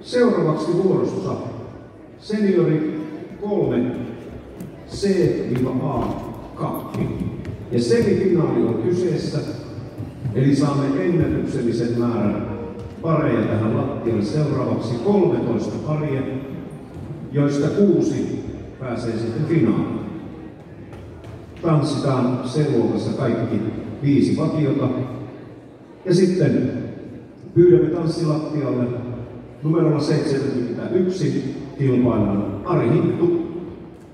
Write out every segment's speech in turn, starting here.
Seuraavaksi vuorossa seniori 3 C-A-kappi. Ja semifinaali on kyseessä, eli saamme ennätyksellisen määrän pareja tähän lattialle. Seuraavaksi 13 paria, joista 6 pääsee sitten finaaliin. Tanssitaan C-luokassa kaikki 5 vakiota. Ja sitten pyydämme tanssilattialle numerolla 71 kilpailevan Ari Hinttu,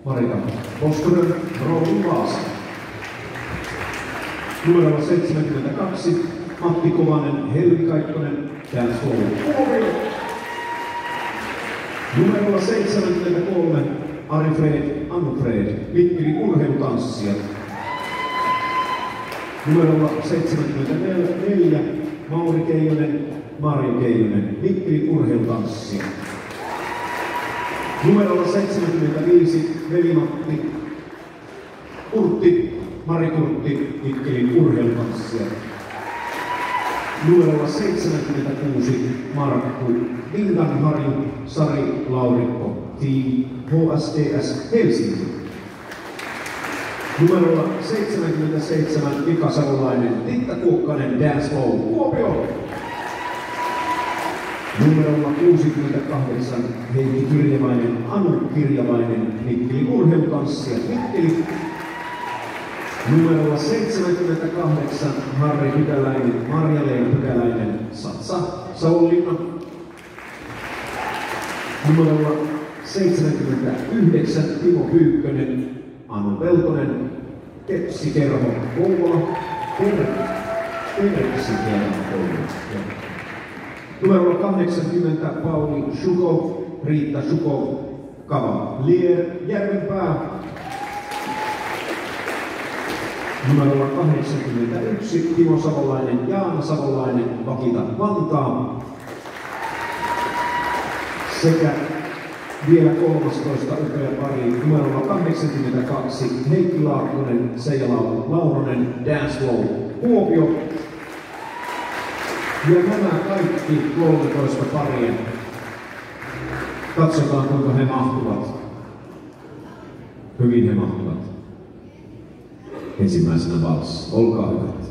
Marika Koskonen, Roulun Vaasa. Numerolla 72 Matti Kovanen, Helmi Kaikkonen, Dance Flow. Numerolla 73 Ari Fred, Anu Fred, Mikkeli urheilutanssijat. Numerolla 74 Mauri Keijonen, Marjo Keijonen, Mikkeli urheilutanssijat. Numerolla 75 Veli-Matti Kurtti, Mari Kurtti, Mikkelin urheilutanssijat. Numerolla 76 Markku Vintanharju, Sari Laurikko, Team HSTS Helsinki. Numerolla 77 Mika Savolainen, Titta Kuokkanen, Dance Flow, Kuopio. Numerolla 68 Heikki Kirjavainen, Anu Kirjavainen, Mikkeli urheilutanssijat, Mikkeli. Numerolla 78 Harri Pykäläinen, Marja-Leena Pykäläinen, Satsa, Savonlinna. Numerolla 79 Timo Pyykkönen, Anu Peltonen, Tepsi Kerho, Kouvola, Tepsi Kerho, Kouvola. Numerolla 80 Pauli Shukov, Riitta Shukov, Kava Lier, Järvenpää. Numerolla 81 Timo Savolainen, Jaana Savolainen, Vakita Vantaa. Sekä vielä 13 upea pari numerolla 82 Heikki Laakkonen, Seija Lauronen, Dance Flow, Kuopio. Ja nämä kaikki 13 paria. Katsotaan kuinka he mahtuvat. Hyvin he mahtuvat. Ensimmäisenä valssi. Olkaa hyvät.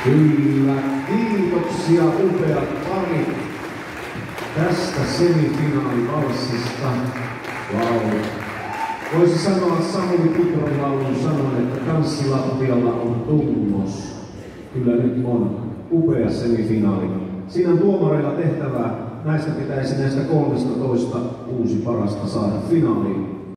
Kyllä, kiitoksia upeat parit tästä semifinaalivalssista. Wow. Voisi sanoa Samuli Putron laulun sanoen, että tanssilattialla on tunnus. Kyllä nyt on upea semifinaali. Siinä on tuomareilla tehtävää. Näistä 13 6 parasta saada finaaliin.